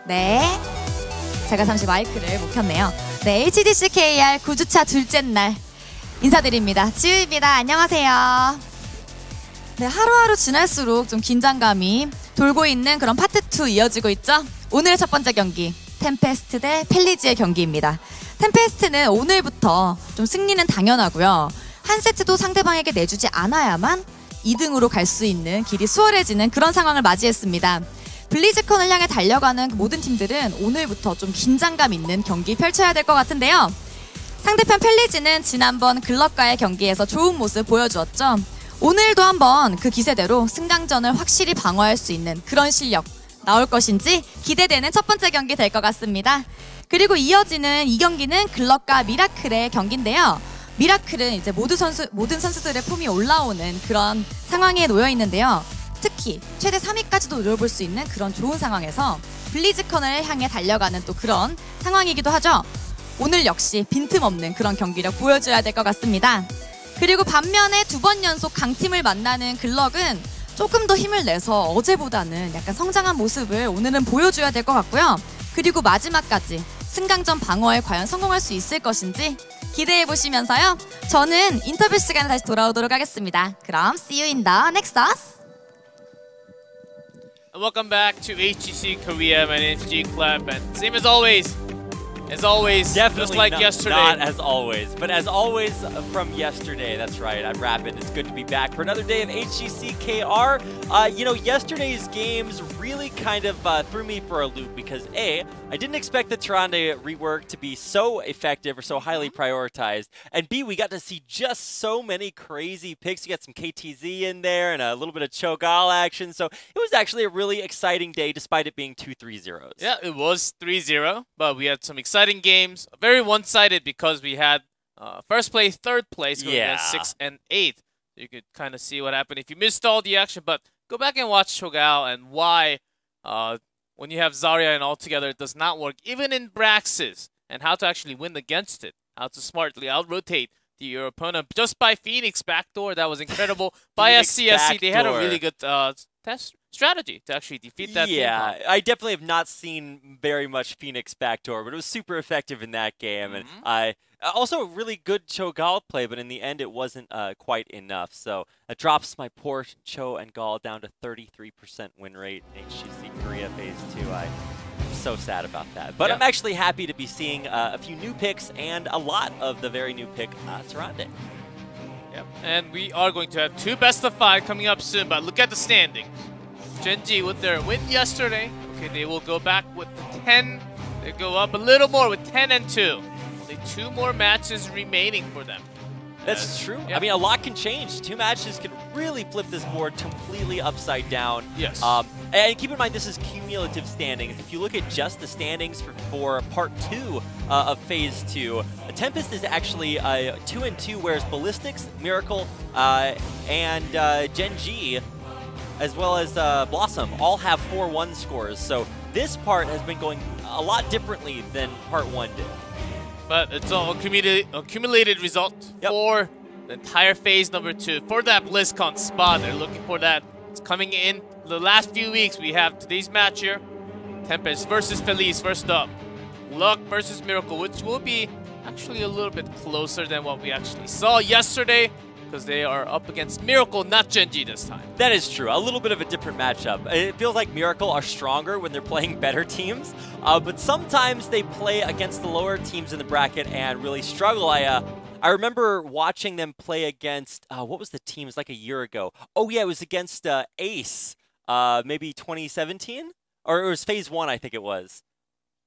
네. 제가 잠시 마이크를 못 켰네요. 네, HGC KR 9주차 둘째 날 인사드립니다. 지우입니다. 안녕하세요. 네, 하루하루 지날수록 좀 긴장감이 돌고 있는 그런 파트 2 이어지고 있죠? 오늘의 첫 번째 경기, 템페스트 대 펠리즈의 경기입니다. 템페스트는 오늘부터 좀 승리는 당연하고요. 한 세트도 상대방에게 내주지 않아야만 2등으로 갈 수 있는 길이 수월해지는 그런 상황을 맞이했습니다. 블리즈컨을 향해 달려가는 모든 팀들은 오늘부터 좀 긴장감 있는 경기 펼쳐야 될 것 같은데요. 상대편 펠리즈는 지난번 글럭과의 경기에서 좋은 모습 보여주었죠. 오늘도 한번 그 기세대로 승강전을 확실히 방어할 수 있는 그런 실력 나올 것인지 기대되는 첫 번째 경기 될 것 같습니다. 그리고 이어지는 이 경기는 글럭과 미라클의 경기인데요. 미라클은 이제 모든 선수들의 폼이 올라오는 그런 상황에 놓여 있는데요. 특히 최대 3위까지도 노려볼 수 있는 그런 좋은 상황에서 블리즈컨을 향해 달려가는 또 그런 상황이기도 하죠. 오늘 역시 빈틈없는 그런 경기력 보여줘야 될 것 같습니다. 그리고 반면에 2번 연속 강팀을 만나는 글럭은 조금 더 힘을 내서 어제보다는 약간 성장한 모습을 오늘은 보여줘야 될 것 같고요. 그리고 마지막까지 승강전 방어에 과연 성공할 수 있을 것인지 기대해보시면서요. 저는 인터뷰 시간에 다시 돌아오도록 하겠습니다. 그럼 see you in the next us. Welcome back to HGC Korea. My name is G Club, and same as always, Definitely just like yesterday. Not as always, but as always from yesterday. That's right. I'm Rapid. It's good to be back for another day of HGC KR. You know, yesterday's games really kind of threw me for a loop because A, I didn't expect the Tyrande rework to be so effective or so highly prioritized, and B, we got to see just so many crazy picks. You got some KTZ in there and a little bit of Cho'Gall action, so it was actually a really exciting day despite it being 2-3-0s. Yeah, it was 3-0, but we had some exciting games. Very one-sided because we had first place, third place going against 6 and 8. You could kind of see what happened if you missed all the action, but go back and watch Cho'Gall and why when you have Zarya and all together it does not work, even in Braxes, and how to actually win against it, how to smartly out-rotate your opponent just by Phoenix backdoor. That was incredible. By SCSC, they had a really good test strategy to actually defeat that team. Yeah, I definitely have not seen very much Phoenix backdoor, but it was super effective in that game. And also really good Cho'Gall play, but in the end it wasn't quite enough. So it drops my poor Cho and Gall down to 33% win rate in HGC Korea Phase 2. I'm so sad about that. But I'm actually happy to be seeing a few new picks and a lot of the very new pick, Tyrande. Yep, and we are going to have 2 best of 5 coming up soon, but look at the standings. Gen.G with their win yesterday. Okay, they will go back with 10. They go up a little more with 10 and 2. Only 2 more matches remaining for them. That's true. I mean, a lot can change. 2 matches can really flip this board completely upside down. Yes. And keep in mind, this is cumulative standings. If you look at just the standings for Part 2 of Phase 2, Tempest is actually 2 and 2, whereas Ballistics, Miracle, and Gen.G, as well as Blossom, all have 4-1 scores. So this part has been going a lot differently than Part 1 did. But it's all accumulated result for the entire phase number 2. For that BlizzCon spot, they're looking for that. It's coming in the last few weeks. We have today's match here. Tempest versus Feliz first up. Luck versus Miracle, which will be actually a little bit closer than what we actually saw yesterday, because they are up against Miracle, not Gen.G this time. That is true. A little bit of a different matchup. It feels like Miracle are stronger when they're playing better teams, but sometimes they play against the lower teams in the bracket and really struggle. I remember watching them play against, what was the team? It was like a year ago. Oh yeah, it was against Ace, maybe 2017? Or it was Phase 1, I think it was.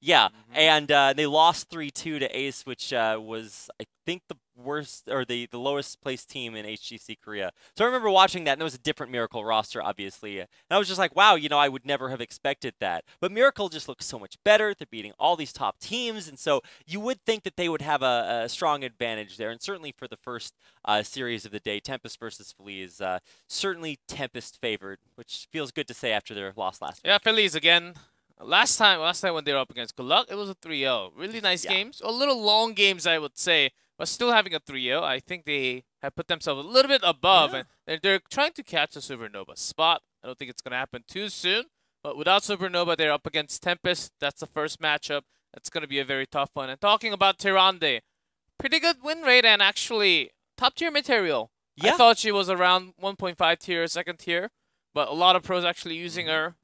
Yeah, and they lost 3-2 to Ace, which was, I think, the worst or the lowest placed team in HGC Korea. So I remember watching that, and it was a different Miracle roster, obviously. And I was just like, wow, you know, I would never have expected that. But Miracle just looks so much better. They're beating all these top teams, and so you would think that they would have a strong advantage there. And certainly for the first series of the day, Tempest versus Feliz, certainly Tempest favored, which feels good to say after their loss last week. Yeah, Feliz again. Last time when they were up against Good Luck, it was a 3-0. Really nice games. A little long games, I would say, but still having a 3-0. I think they have put themselves a little bit above, and they're trying to catch a Supernova spot. I don't think it's going to happen too soon, But without Supernova, they're up against Tempest. That's the first matchup. That's going to be a very tough one. And talking about Tyrande, pretty good win rate and actually top-tier material. Yeah. I thought she was around 1.5 tier, second tier. But a lot of pros actually using her.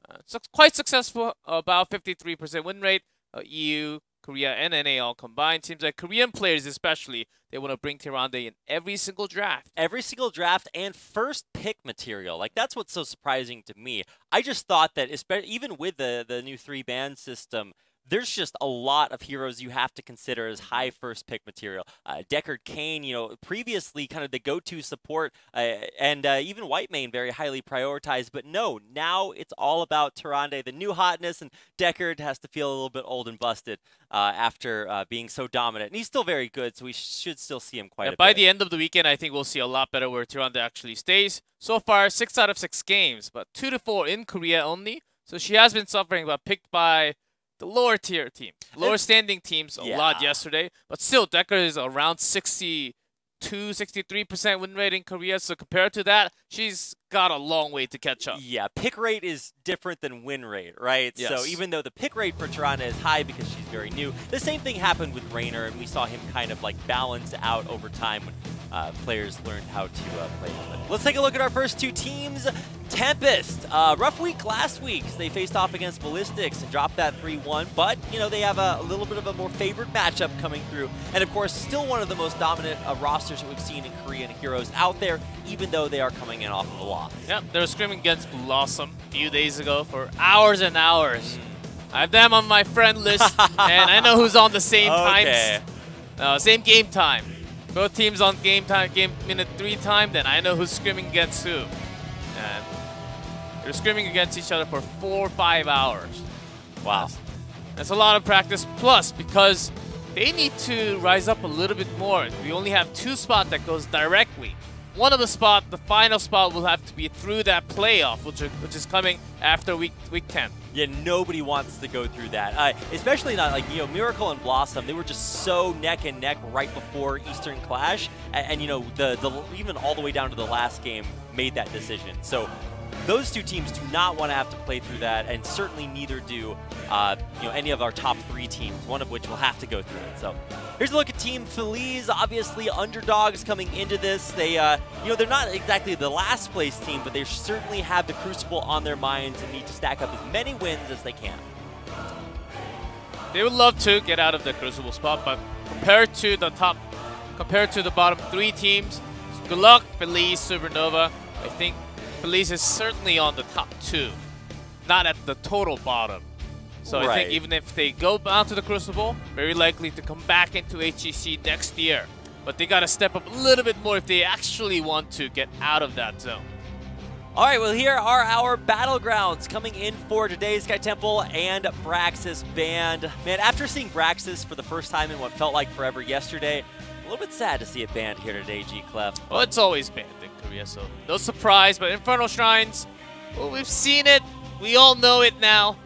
Quite successful, about 53% win rate. EU, Korea, and NA all combined. Seems like Korean players especially, they want to bring Tyrande in every single draft. Every single draft and first pick material. Like, that's what's so surprising to me. I just thought that, even with the new 3-ban system, there's just a lot of heroes you have to consider as high first pick material. Deckard Cain, you know, previously kind of the go-to support, and even Whitemane very highly prioritized. But no, now it's all about Tyrande, the new hotness, and Deckard has to feel a little bit old and busted after being so dominant. And he's still very good, so we should still see him quite a bit. By the end of the weekend, I think we'll see a lot better where Tyrande actually stays. So far, 6 out of 6 games, but 2 to 4 in Korea only. So she has been suffering, but picked by the lower tier team, lower standing teams a lot yesterday, but still Deckard is around 63% win rate in Korea. So compared to that, she's got a long way to catch up. Yeah, pick rate is different than win rate, right? Yes. So even though the pick rate for Tyrande is high because she's very new, the same thing happened with Raynor, and we saw him kind of like balance out over time when players learned how to play with it. Let's take a look at our first 2 teams. Tempest, rough week last week. They faced off against Ballistics and dropped that 3-1, but, you know, they have a little bit of a more favored matchup coming through. And, of course, still one of the most dominant rosters that we've seen in Korean heroes out there, even though they are coming in off of a loss. Yep, they were screaming against Blossom a few days ago for hours and hours. I have them on my friend list, and I know who's on the same times, same game time. Both teams on game minute 3 time, then I know who's screaming against who. And they're screaming against each other for 4 or 5 hours. Wow. That's a lot of practice. Plus, because they need to rise up a little bit more. We only have 2 spots that goes directly. One of the final spot will have to be through that playoff, which is coming after week 10. Yeah, nobody wants to go through that. Especially not like, you know, Miracle and Blossom. They were just so neck and neck right before Eastern Clash, and you know, the even all the way down to the last game made that decision. So those 2 teams do not want to have to play through that, and certainly neither do you know, any of our top 3 teams, one of which will have to go through it. So here's a look at Team Feliz. Obviously underdogs coming into this. They you know, they're not exactly the last place team, but they certainly have the Crucible on their minds and need to stack up as many wins as they can. They would love to get out of the Crucible spot, but compared to the bottom 3 teams, good luck, Feliz, Supernova. I think Feliz is certainly on the top 2, not at the total bottom. So I think even if they go down to the Crucible, very likely to come back into HGC next year. But they got to step up a little bit more if they actually want to get out of that zone. All right, well, here are our battlegrounds coming in for today's Sky Temple and Braxis banned. Man, after seeing Braxis for the first time in what felt like forever yesterday, a little bit sad to see it banned here today, G-Clef. Well, it's always banned in Korea, so no surprise. But Infernal Shrines, well, we've seen it. We all know it now.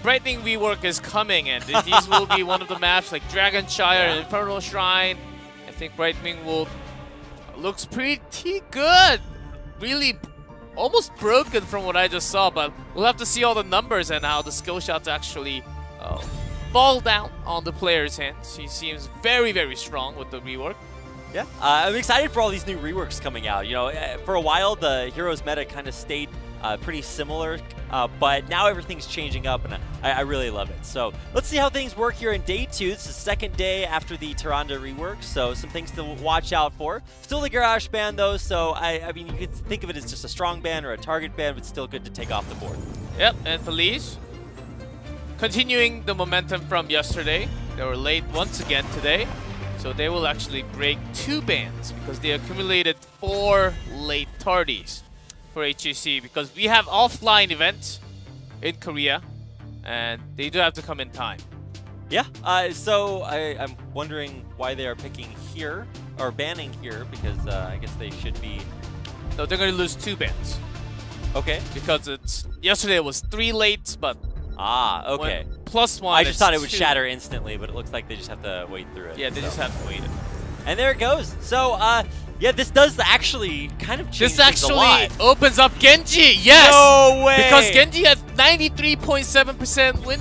Brightening rework is coming, and these will be one of the maps like Dragonshire and Infernal Shrine. I think Brightening looks pretty good. Really almost broken from what I just saw, but we'll have to see all the numbers and how the skill shots actually fall down on the player's hands. He seems very, very strong with the rework. Yeah, I'm excited for all these new reworks coming out. You know, for a while, the Heroes meta kind of stayed pretty similar, but now everything's changing up, and I really love it. So let's see how things work here in day 2. It's the second day after the Tyrande rework, so some things to watch out for. Still the Garage ban, though, so I mean, you could think of it as just a strong ban or a target ban, but still good to take off the board. Yep, and Feliz, continuing the momentum from yesterday. They were late once again today, so they will actually break 2 bans because they accumulated 4 late tardies for HGC, because we have offline events in Korea and they do have to come in time. Yeah, so I'm wondering why they are picking here or banning here, because I guess they should be. No, they're going to lose 2 bans. Okay. Because yesterday it was 3 late, but okay. +1. I just thought it would shatter instantly, but it looks like they just have to wade through it. Yeah, they just have to wait it. And there it goes. So, yeah, this does actually kind of change This things a lot. actually opens up Genji, yes! No way! Because Genji had 93.7% win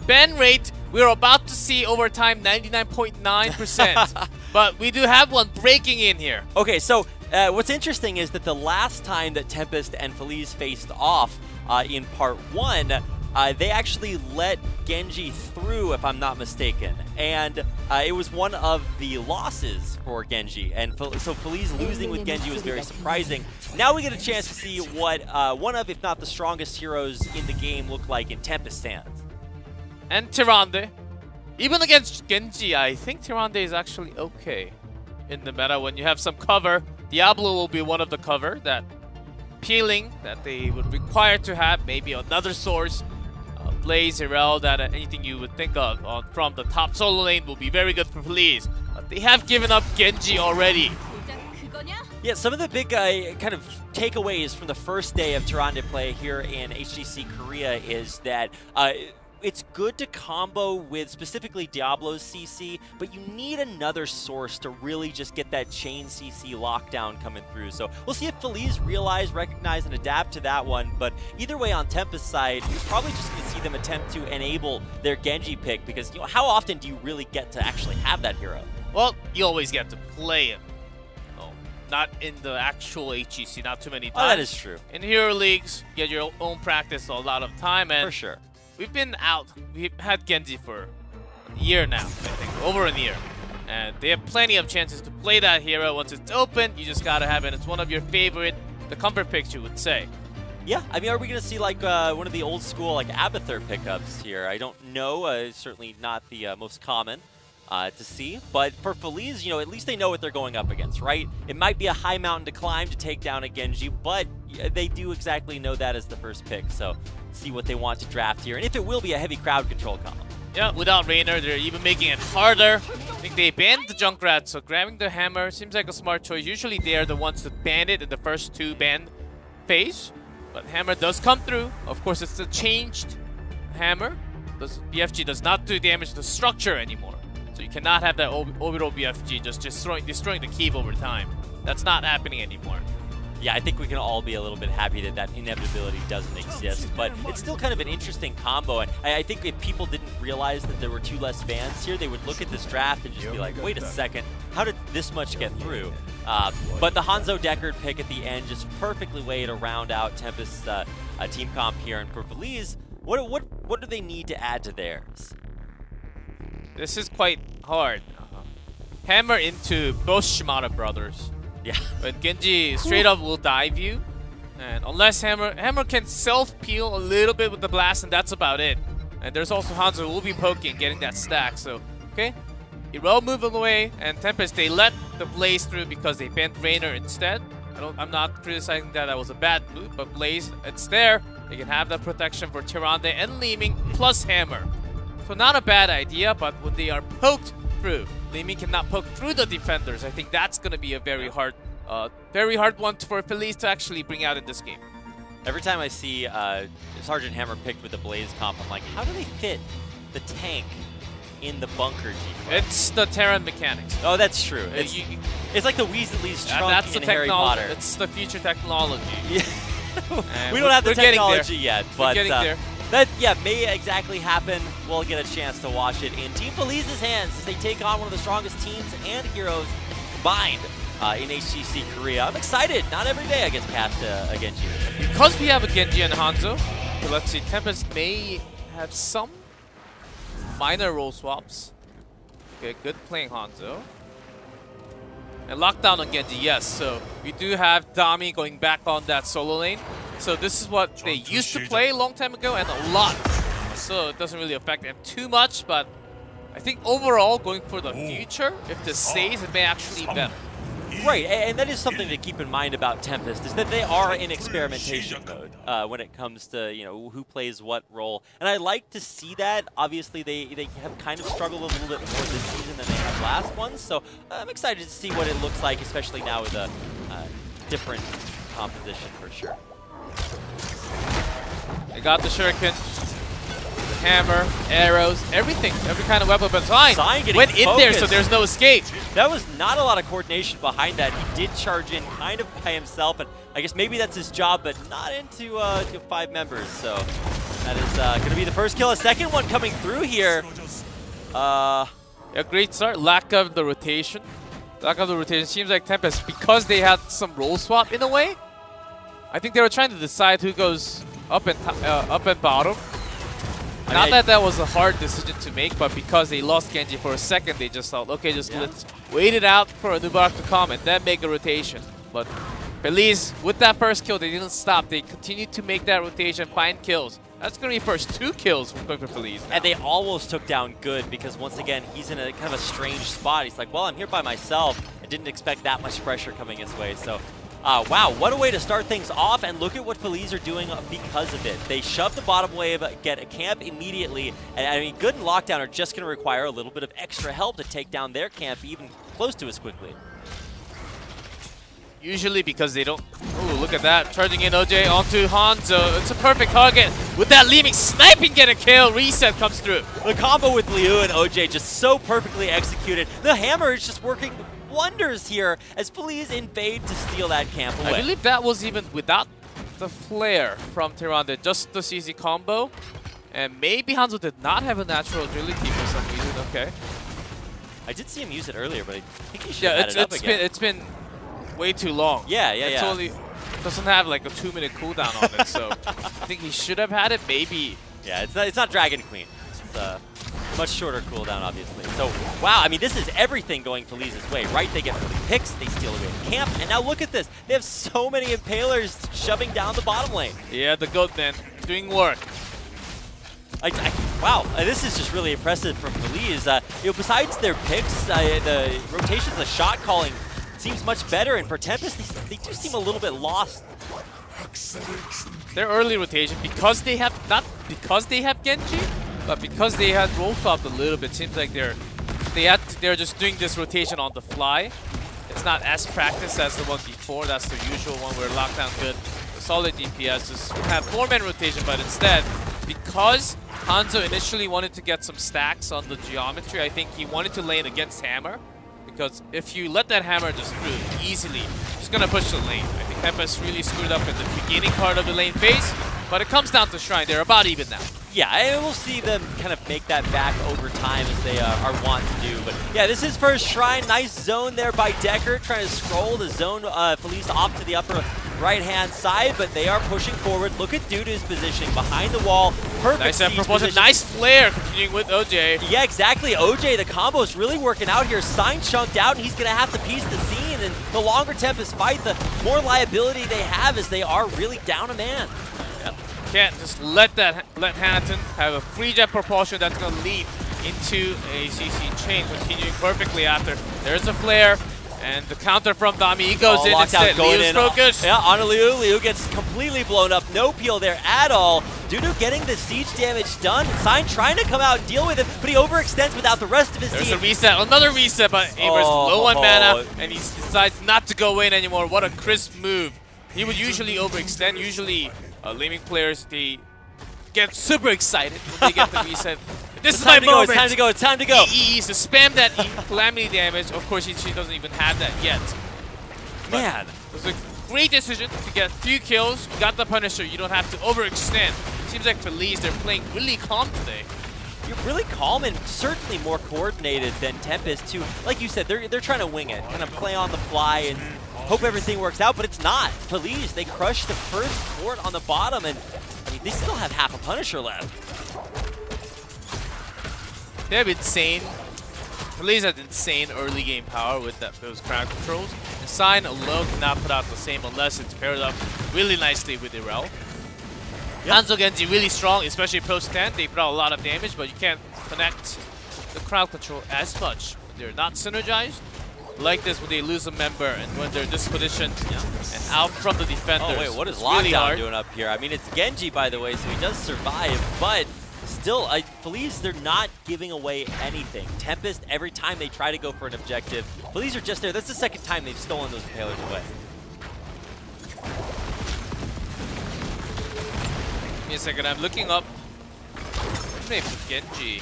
ban rate. We're about to see overtime 99.9%. But we do have one breaking in here. Okay, so what's interesting is that the last time that Tempest and Feliz faced off in part 1, they actually let Genji through, if I'm not mistaken. And it was one of the losses for Genji. And so Feliz losing with Genji was very surprising. Now we get a chance to see what one of, if not the strongest heroes in the game look like in Tempest hands. And Tyrande. Even against Genji, I think Tyrande is actually okay in the meta. When you have some cover, Diablo will be one of the cover that peeling that they would require to have. Maybe another source. Blaze, Irel, that anything you would think of from the top solo lane will be very good for Feliz. But they have given up Genji already. Yeah, some of the big kind of takeaways from the first day of Tyrande play here in HGC Korea is that it's good to combo with specifically Diablo's CC, but you need another source to really just get that chain CC lockdown coming through. So we'll see if Feliz realize, recognize, and adapt to that one. But either way, on Tempest's side, you're probably just going to see them attempt to enable their Genji pick, because how often do you really get to actually have that hero? Well, you always get to play him. Not in the actual HGC, not too many times. Oh, that is true. In hero leagues, you get your own practice a lot of time. And for sure. We've been out. We've had Genji for a year now, I think. Over a year. And they have plenty of chances to play that hero. Once it's open, you just gotta have it. It's one of your favorite, the comfort picks, you would say. Yeah, I mean, are we going to see like one of the old school like Abathur pickups here? I don't know. Certainly not the most common to see. But for Feliz, at least they know what they're going up against, right? It might be a high mountain to climb to take down a Genji, but they do exactly know that as the first pick. So see what they want to draft here, and if it will be a heavy crowd control combo. Yeah, without Raynor, they're even making it harder. I think they banned the Junkrat, so grabbing the hammer seems like a smart choice. Usually they are the ones that ban it in the first 2 ban phase, but hammer does come through. Of course, it's a changed hammer. BFG does not do damage to the structure anymore, so you cannot have that orbital BFG just destroying the keep over time. That's not happening anymore. Yeah, I think we can all be a little bit happy that that inevitability doesn't exist, but it's still kind of an interesting combo, and I think if people didn't realize that there were 2 less bans here, they would look at this draft and just be like, wait a second, how did this much get through? But the Hanzo Deckard pick at the end just perfectly way to round out Tempest's team comp here, and for Feliz, what do they need to add to theirs? This is quite hard. Hammer into both Shimada brothers. Yeah. But Genji straight up will dive you. And unless Hammer can self-peel a little bit with the blast, and that's about it. And there's also Hanzo who will be poking, getting that stack. So, okay. Irel moving away, and Tempest, they let the Blaze through because they banned Raynor instead. I'm not criticizing that was a bad move, but Blaze, it's there. They can have that protection for Tyrande and Leeming plus Hammer. So not a bad idea, but when they are poked through, Leeming cannot poke through the defenders. I think that's going to be a very hard one for Feliz to actually bring out in this game. Every time I see Sergeant Hammer picked with the Blaze comp, I'm like, how do they fit the tank in the bunker G? It's the Terran mechanics. Oh, that's true. It's like the Weasley's trunk that's in the Harry Potter. It's the future technology. Yeah. We don't have the technology yet, but that may exactly happen. We'll get a chance to watch it in Team Feliz's hands as they take on one of the strongest teams and heroes combined in HGC Korea. I'm excited. Not every day I get past a Genji. Because we have a Genji and Hanzo, so let's see, Tempest may have some minor role swaps. Okay, good playing Hanzo. And lockdown on Genji, yes. So we do have Dami going back on that solo lane. So this is what they used to play a long time ago, and a lot. So it doesn't really affect them too much, but I think overall, going for the future, if this stays, it may actually be better. Right, and that is something to keep in mind about Tempest, is that they are in experimentation mode when it comes to who plays what role. And I like to see that. Obviously, they have kind of struggled a little bit more this season than they have last one, so I'm excited to see what it looks like, especially now with a different composition for sure. They got the shuriken, the hammer, arrows, everything, every kind of weapon, but Sign went in there, so there's no escape. That was not a lot of coordination behind that. He did charge in kind of by himself, and I guess maybe that's his job, but not into 5 members, so That is going to be the first kill. A second one coming through here. A great start. Lack of the rotation. Seems like Tempest, because they had some role swap in a way. I think they were trying to decide who goes up and bottom. Not that that was a hard decision to make, but because they lost Genji for a second, they just thought, okay, let's wait it out for a Nubarak to come and then make a rotation. But Feliz, with that first kill, they didn't stop. They continued to make that rotation, find kills. That's going to be first 2 kills from Feliz now. And they almost took down Good because, once again, he's in a kind of a strange spot. He's like, well, I'm here by myself. I didn't expect that much pressure coming his way. So, wow, what a way to start things off. And look at what Feliz are doing because of it. They shove the bottom wave, get a camp immediately. And, I mean, Good and Lockdown are just going to require a little bit of extra help to take down their camp even close to as quickly. Usually because they don't... Oh, look at that. Charging in OJ onto Hanzo. It's a perfect target. With that leaving, sniping, get a kill. Reset comes through. The combo with Liu and OJ just so perfectly executed. The hammer is just working wonders here as Feliz invade to steal that camp away. I believe that was even without the flare from Tyrande, just the CZ combo. And maybe Hanzo did not have a natural agility for some reason. Okay. I did see him use it earlier, but I think he should have had it up again. It's been way too long. Yeah. Totally doesn't have like a 2-minute cooldown on it, so I think he should have had it. Maybe. Yeah, it's not Dragon Queen. It's a much shorter cooldown, obviously. So wow, I mean, this is everything going Feliz's way, right? They get early picks, they steal away the camp, and now look at this. They have so many impalers shoving down the bottom lane. Yeah, the Goatman doing work. Wow, this is just really impressive from Feliz. You know, besides their picks, the rotations, the shot calling seems much better, and for Tempest, they do seem a little bit lost. Their early rotation, because they have, not because they have Genji, but because they had roll swapped a little bit, seems like they're just doing this rotation on the fly. It's not as practiced as the one before. That's the usual one where Lockdown Good, solid DPS, just have 4-man rotation, but instead, because Hanzo initially wanted to get some stacks on the geometry, I think he wanted to lane against Hammer. Because if you let that Hammer just through easily, he's going to push the lane. I think Tempest really screwed up in the beginning part of the lane phase, but it comes down to Shrine. They're about even now. Yeah, and we'll see them kind of make that back over time as they are wont to do. But yeah, this is first Shrine. Nice zone there by Decker, trying to scroll the zone Feliz off to the upper right-hand side, but they are pushing forward. Look at Dudu's positioning behind the wall. Perfect propulsion. Nice flare continuing with OJ. Yeah, exactly. OJ, the combo is really working out here. Sign chunked out, and he's going to have to piece the scene. And the longer Tempest fight, the more liability they have as they are really down a man. Yep. Can't just let Hanton have a free jet propulsion that's going to lead into a CC chain, continuing perfectly after. There's a flare. And the counter from Dami, he goes in instead. Liu's focus. Yeah, on Liu. Liu gets completely blown up. No peel there at all. Dudu getting the siege damage done. Sign trying to come out and deal with it, but he overextends without the rest of his team. There's a reset. Another reset, but Aver's low on mana, and he decides not to go in anymore. What a crisp move. He would usually overextend. Usually, Laming players, they get super excited when they get the reset. This is my moment. It's time to go. It's time to go. EE to spam that calamity damage. Of course, she doesn't even have that yet. But man, it was a great decision to get 3 kills. You got the Punisher. You don't have to overextend. Seems like Feliz, they're playing really calm today. You're really calm and certainly more coordinated than Tempest, too. Like you said, they're trying to wing it, kind of play on the fly and hope everything works out, but it's not. Feliz, they crushed the first fort on the bottom, and I mean, they still have half a Punisher left. They have insane. Feliz had insane early game power with those crowd controls. And Sign alone cannot put out the same unless it's paired up really nicely with Irel. Yep. Hanzo Genji really strong, especially post 10. They put out a lot of damage, but you can't connect the crowd control as much when they're not synergized. Like this when they lose a member and when they're dispositioned and out from the defenders. Oh wait, what is Lockdown doing up here? I mean, it's Genji, by the way, so he does survive, but still, Feliz, they're not giving away anything. Tempest, every time they try to go for an objective, Feliz are just there. That's the second time they've stolen those impalers away. Give me a second, I'm looking up rate for Genji.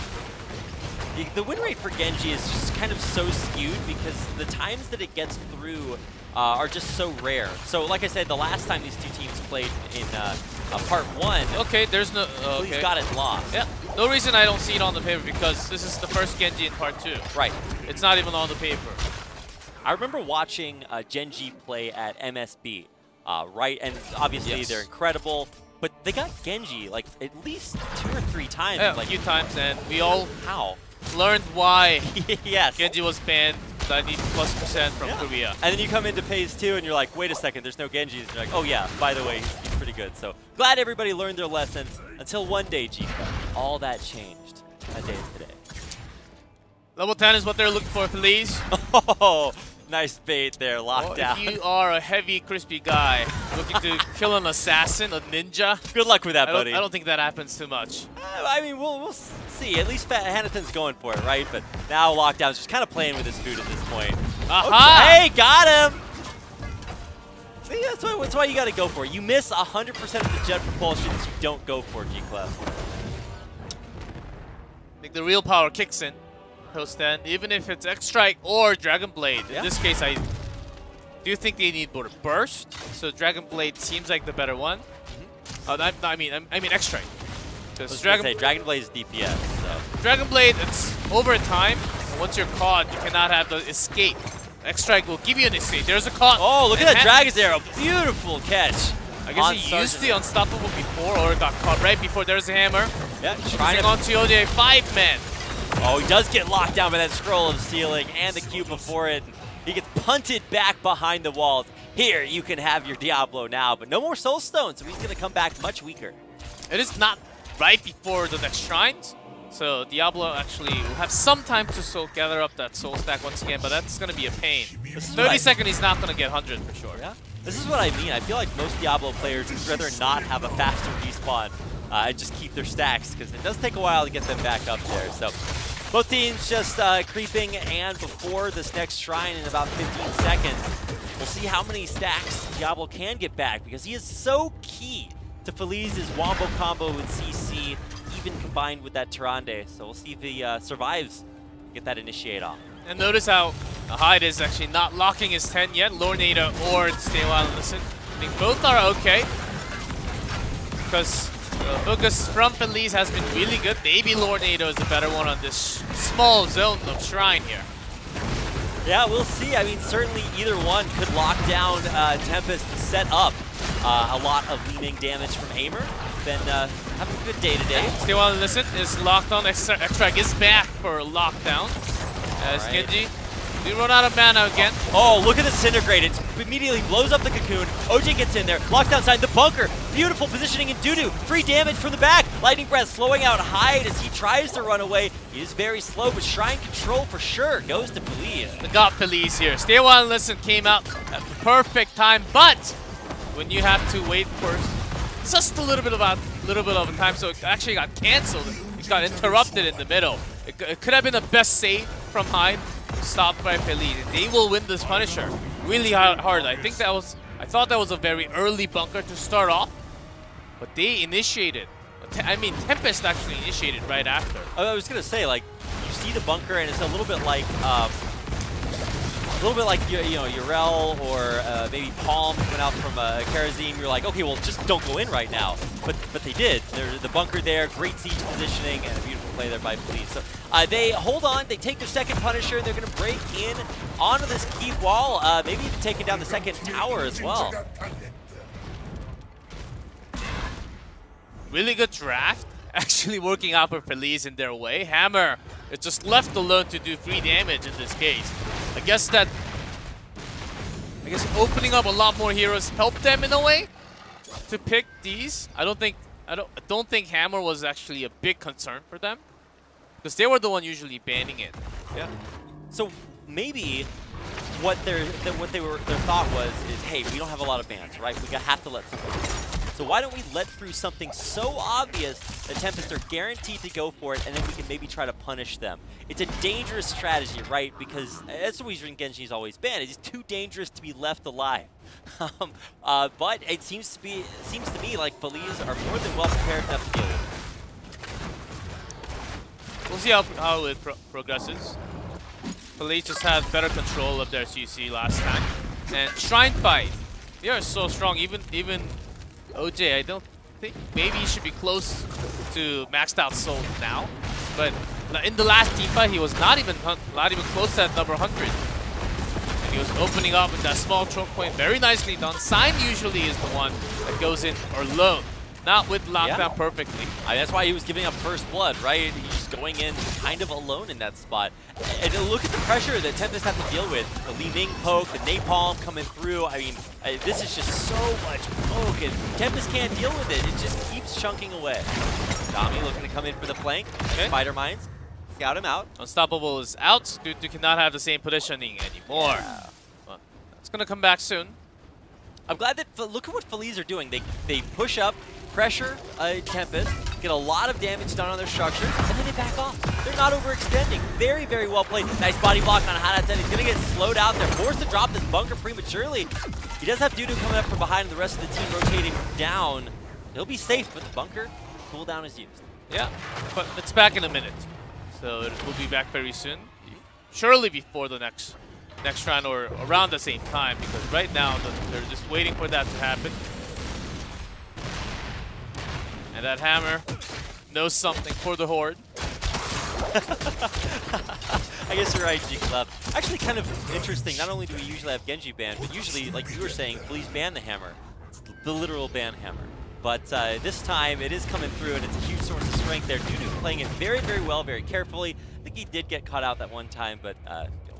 The win rate for Genji is just kind of so skewed because the times that it gets through are just so rare. So like I said, the last time these two teams played in part 1, okay, there's no... Feliz got it lost. Yeah, no reason I don't see it on the paper because this is the first Genji in part 2. Right. It's not even on the paper. I remember watching Genji play at MSB, right? And obviously they're incredible. But they got Genji like at least 2 or 3 times. Yeah, like, a few times, and we all learned why yes. Genji was banned 90+% from Korea. And then you come into phase 2 and you're like, wait a second, there's no Genjis. And you're like, oh yeah, by the way, he's pretty good. So glad everybody learned their lessons until one day, GClub, all that changed. That day is today. Level 10 is what they're looking for, please. Oh, nice bait there, locked down. If you are a heavy, crispy guy looking to kill an assassin, a ninja, good luck with that, buddy. I don't think that happens too much. I mean, we'll see. At least Hannathon's going for it, right? But now Lockdown's just kind of playing with his food at this point. Aha! Okay, got him! See, that's why you got to go for it. You miss 100% of the jet propulsions you don't go for, GClub. I think the real power kicks in. Post 10, even if it's X-Strike or Dragon Blade. In this case, I do think they need more burst. So Dragon Blade seems like the better one. I mean X-Strike. Dragon Blade is DPS. So Dragon Blade, it's over time. And once you're caught, you cannot have the escape. X-Strike will give you an escape. There's a caught. Oh, look at that Dragon's Arrow! Beautiful catch. I guess he used the unstoppable before, or got caught right before. There's a hammer. Yeah, trying to onto OJ 5-man. Oh, he does get locked down by that scroll of sealing and the Q before it. He gets punted back behind the walls. Here, you can have your Diablo now, but no more Soul Stones, so he's going to come back much weaker. It is not right before the next shrines, so Diablo actually will have some time to gather up that soul stack once again, but that's going to be a pain. 30 seconds, he's not going to get 100 for sure. Yeah, this is what I mean. I feel like most Diablo players would rather not have a faster respawn and just keep their stacks, because it does take a while to get them back up there. So both teams just creeping, and before this next shrine in about 15 seconds, we'll see how many stacks Diablo can get back, because he is so key to Feliz's wombo combo with CC, even combined with that Tyrande. So we'll see if he survives, get that initiate off. And notice how Hyde is actually not locking his 10 yet. Lornado or Stay a While and Listen. I think both are okay, because focus from Feliz has been really good. Maybe Lornado is the better one on this small zone of Shrine here. Yeah, we'll see. I mean, certainly either one could lock down Tempest to set up a lot of leaning damage from Aimer. Been having a good day today. Stay a While and Listen is locked on. Extract is back for lockdown. As Genji, we run out of mana again. Oh, look at the Disintegrate. It immediately blows up the cocoon. OJ gets in there. Lockdown side the bunker. Beautiful positioning in Dudu. Free damage from the back. Lightning Breath slowing out Hyde as he tries to run away. He is very slow, but Shrine control for sure goes to Feliz. They got Feliz here. Stay a While and Listen came out at the perfect time, but when you have to wait for just a little bit of a time, so it actually got canceled. It got interrupted in the middle. It could have been the best save from Hyde, stopped by Feliz. They will win this Punisher really hard. I thought that was a very early bunker to start off, but they initiated. I mean, Tempest actually initiated right after. I was gonna say, like, you see the bunker, and it's a little bit like Urel or maybe Palm went out from Karazim. You're like, okay, well, just don't go in right now. But they did. There's the bunker there, great siege positioning, and a beautiful play there by Feliz. So they hold on, they take their second Punisher, and they're going to break in onto this keep wall, maybe even taking down the second tower as well. Really good draft, actually working out for Feliz in their way. Hammer is just left alone to do 3 damage in this case. I guess opening up a lot more heroes helped them in a way to pick these. I don't think Hammer was actually a big concern for them, because they were the one usually banning it. Yeah. So maybe what their thought was is, hey, we don't have a lot of bans, right? We have to let something. So why don't we let through something so obvious that Tempest are guaranteed to go for it, and then we can maybe try to punish them. It's a dangerous strategy, right? Because that's the reason Genji's always banned. It's too dangerous to be left alive. But it seems to me like Feliz are more than well prepared enough to deal with it. we'll see how it progresses. Feliz just had better control of their HGC last time. And Shrine Fight, they are so strong. Even OJ, I don't think maybe he should be close to maxed out soul now. But in the last team fight, he was not even close to that number 100. And he was opening up with that small choke point. Very nicely done. Sign usually is the one that goes in alone, not with lockdown perfectly. That's why he was giving up first blood, right? He's going in kind of alone in that spot. And look at the pressure that Tempest had to deal with. The Li Ming poke, the napalm coming through. I mean, this is just so much poke, and Tempest can't deal with it. It just keeps chunking away. Dami looking to come in for the flank. Okay. Spider Mines. Scout him out. Unstoppable is out. Dude cannot have the same positioning anymore. Yeah. But it's going to come back soon. I'm glad that, look at what Feliz are doing. They push up, pressure Tempest, get a lot of damage done on their structure, and then they back off. They're not overextending. Very, very well played. Nice body block on Hanatan. He's going to get slowed out there, forced to drop this bunker prematurely. He does have Dudu coming up from behind, and the rest of the team rotating down. He'll be safe, but the bunker cooldown is used. Yeah, but it's back in a minute. So it will be back very soon. Surely before the next round or around the same time, because right now they're just waiting for that to happen. And that hammer knows something for the Horde. I guess you're right, G-Club. Actually kind of interesting. Not only do we usually have Genji banned, but usually, like you were saying, please ban the hammer. It's the literal ban hammer. But this time it is coming through, and it's a huge source of strength there. Dudu playing it very, very well, very carefully. I think he did get caught out that one time, but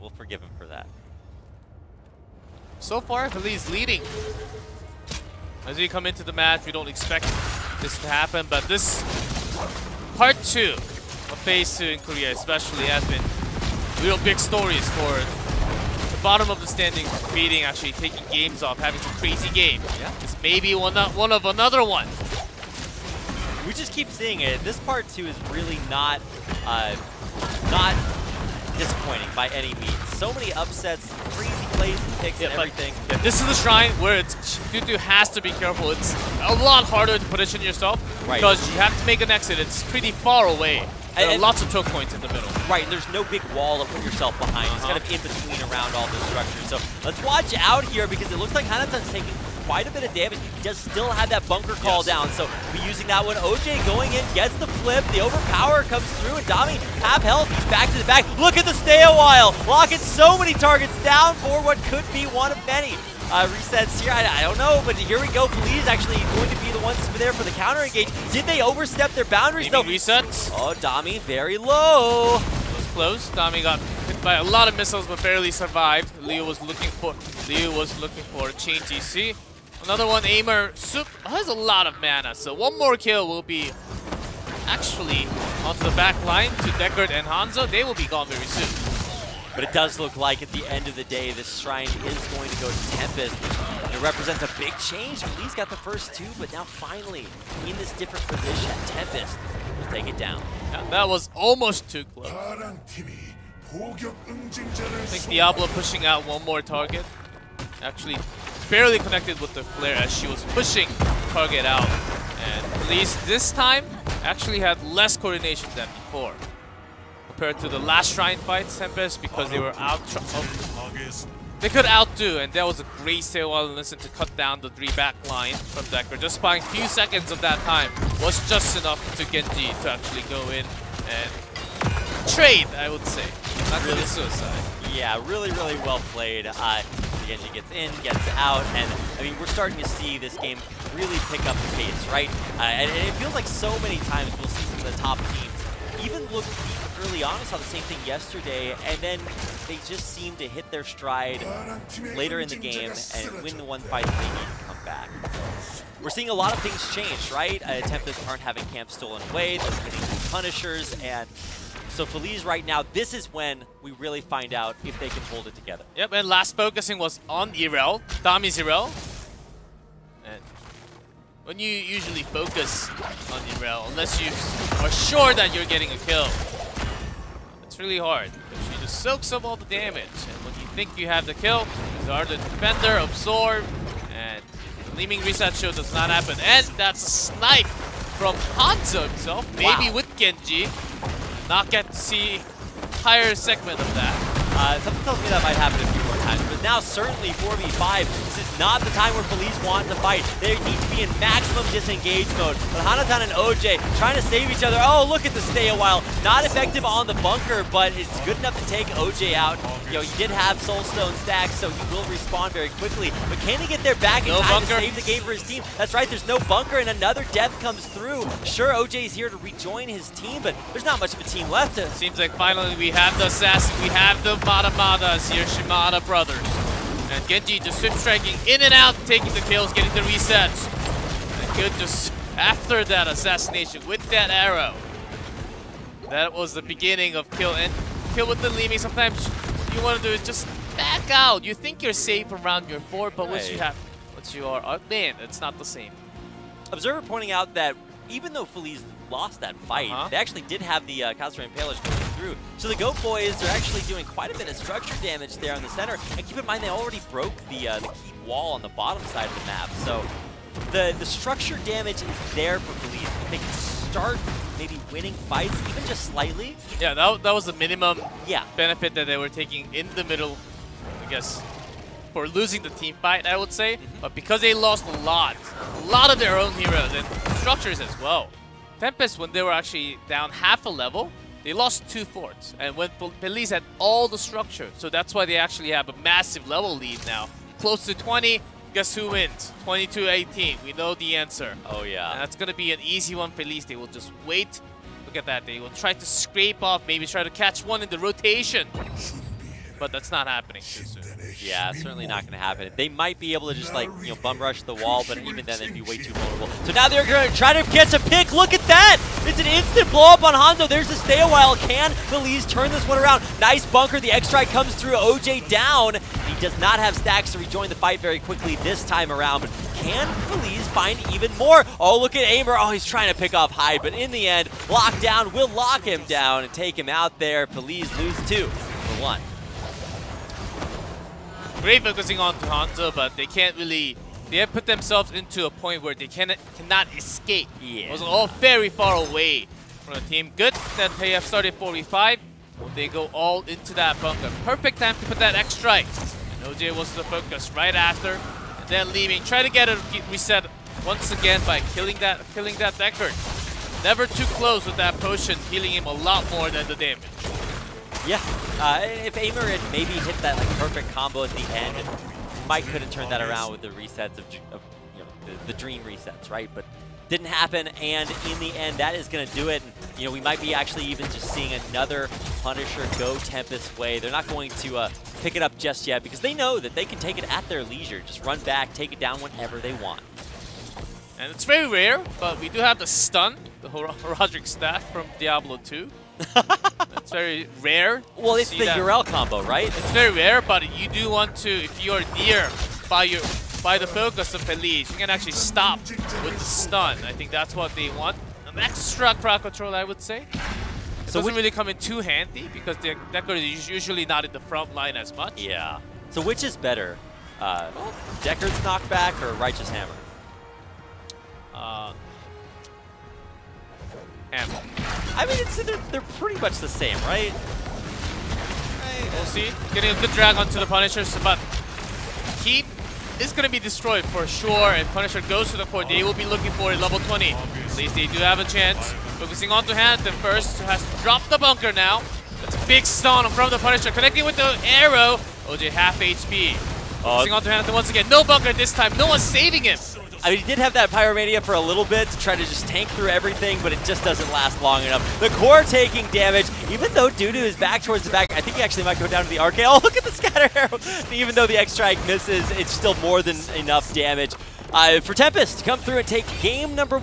we'll forgive him for that. So far, Feliz leading. As we come into the match, we don't expect this to happen, but this part 2 of Phase 2 in Korea especially has been real big stories for the bottom of the standings, beating, actually taking games off, having some crazy games. Yeah. It's maybe one of another one. We just keep seeing it. This part 2 is really not disappointing by any means. So many upsets, crazy plays and picks and everything. Yeah, this is the shrine where Dudu has to be careful. It's a lot harder to position yourself because you have to make an exit. It's pretty far away. There are lots of choke points in the middle. Right, and there's no big wall to put yourself behind. It's kind of in between around all the structures. So let's watch out here because it looks like Hanatan's taking quite a bit of damage. He does still have that bunker call down, so we're using that one. OJ going in, gets the flip, the overpower comes through, and Dami half health. He's back to the back. Look at the stay a while, locking so many targets down for what could be one of many. Resets here, I don't know, but here we go. Feliz actually going to be the ones there for the counter engage. Did they overstep their boundaries though? Resets. Oh, Dami very low. It was close. Dami got hit by a lot of missiles but barely survived. Leo was looking for a chain GC. Another one, Aimer has a lot of mana, so one more kill will be actually onto the back line to Deckard and Hanzo. They will be gone very soon. But it does look like at the end of the day, this shrine is going to go to Tempest. It represents a big change. Feliz got the first 2, but now finally, in this different position, Tempest will take it down. Yeah, that was almost too close. I think Diablo pushing out one more target. Actually, barely connected with the flare as she was pushing target out. And Feliz this time actually had less coordination than before. Compared to the last shrine fight, Tempest, because they were they could outdo, and that was a great sale while listen to cut down the 3 back line from Decker. Just buying a few seconds of that time was just enough to Genji to actually go in and trade, I would say. Not really suicide. Yeah, really, really well played. Genji gets in, gets out, and I mean, we're starting to see this game really pick up the pace, right? And it feels like so many times we'll see some of the top teams even look deep early on. I saw the same thing yesterday, and then they just seem to hit their stride later in the game and win the one fight that they need to come back. We're seeing a lot of things change, right? Tempest aren't having camps stolen away, they're getting punishers, and so Feliz right now, this is when we really find out if they can hold it together. Yep, and last focusing was on Irel, Dami's Irel. And when you usually focus on Irel, unless you are sure that you're getting a kill, it's really hard. She just soaks up all the damage, and when you think you have the kill, you are the defender, absorb, and the Li Ming reset show does not happen. And that's a snipe from Hanzo himself, maybe with Genji. not get to see higher segment of that. Something tells me that might happen a few more times, but now certainly 4v5. This is not the time where Feliz want to fight. They need to be in maximum disengage mode. But Hanatan and OJ trying to save each other. Oh, look at the stay a while. Not effective on the bunker, but it's good enough to take OJ out. You know, he did have Soulstone stacks, so he will respawn very quickly. But can he get there back in time to save the game for his team? That's right, there's no bunker, and another death comes through. Sure, OJ's here to rejoin his team, but there's not much of a team left. Seems like finally we have the assassin, we have the Mada-Madas here, Shimada brothers. And Genji just swift striking in and out, taking the kills, getting the resets. And good just after that assassination with that arrow. That was the beginning of kill, and kill with the leaving. Sometimes you want to do is just back out. You think you're safe around your fort, but once you are out, man, it's not the same. Observer pointing out that even though Feliz lost that fight, they actually did have the Katsura Impalers coming through. So the Goat Boys are actually doing quite a bit of structure damage there on the center. And keep in mind, they already broke the key wall on the bottom side of the map. So the structure damage is there for Feliz. They can start maybe winning fights, even just slightly. Yeah, that was the minimum benefit that they were taking in the middle, I guess, for losing the team fight, I would say. But because they lost a lot of their own heroes and structures as well. Tempest, when they were actually down half a level, they lost 2 forts. And when Feliz had all the structure, so that's why they actually have a massive level lead now. Close to 20, guess who wins? 22-18, we know the answer. Oh yeah. And that's gonna be an easy one for Feliz. They will just wait. Look at that, they will try to scrape off, maybe try to catch one in the rotation. But that's not happening too soon. Yeah, certainly not going to happen. They might be able to just, like, you know, bum rush the wall, but even then they'd be way too vulnerable. So now they're going to try to catch a pick. Look at that! It's an instant blow up on Hanzo. There's the stay a while. Can Feliz turn this one around? Nice bunker. The X-Strike comes through. OJ down. He does not have stacks to rejoin the fight very quickly this time around, but can Feliz find even more? Oh, look at Aimer. Oh, he's trying to pick off Hyde, but in the end, Lockdown will lock him down and take him out there. Feliz lose 2-1. Great focusing on Hanzo, but they can't really. They have put themselves into a point where they cannot escape. Yeah. It was all very far away from the team. Good that they have started 45. They go all into that bunker. Perfect time to put that X strike. And OJ was the focus right after, and then leaving. Try to get a reset once again by killing that Deckard. Never too close with that potion, healing him a lot more than the damage. Yeah, if Aimer had maybe hit that like perfect combo at the end, Mike could have turned that around with the resets of you know, the dream resets, right? But didn't happen, and in the end, that is going to do it. And, you know, we might be actually even just seeing another Punisher go Tempest way. They're not going to pick it up just yet because they know that they can take it at their leisure. Just run back, take it down whenever they want. And it's very rare, but we do have the stun, the Roderick staff from Diablo 2. It's very rare. Well, it's the Urel combo, right? It's very rare, but you do want to, if you're near by the focus of Feliz, you can actually stop with the stun. I think that's what they want. An extra crowd control, I would say. It doesn't really come in too handy because Deckard is usually not in the front line as much. Yeah. So which is better, Deckard's knockback or Righteous Hammer? Hammer. I mean, they're pretty much the same, right? We'll see. Getting a good drag onto the Punisher, but he is going to be destroyed for sure. And Punisher goes to the core. They will be looking for it, level 20. At least they do have a chance. Focusing on to Hanton first, who has to drop the bunker now. That's a big stun from the Punisher, connecting with the arrow. OJ half HP. Focusing on to Hanton once again. No bunker this time. No one's saving him. I mean, he did have that Pyromania for a little bit to try to just tank through everything, but it just doesn't last long enough. The core taking damage, even though Dudu is back towards the back. I think he actually might go down to the arcade. Oh, look at the scatter arrow. Even though the X-Strike misses, it's still more than enough damage for Tempest to come through and take game number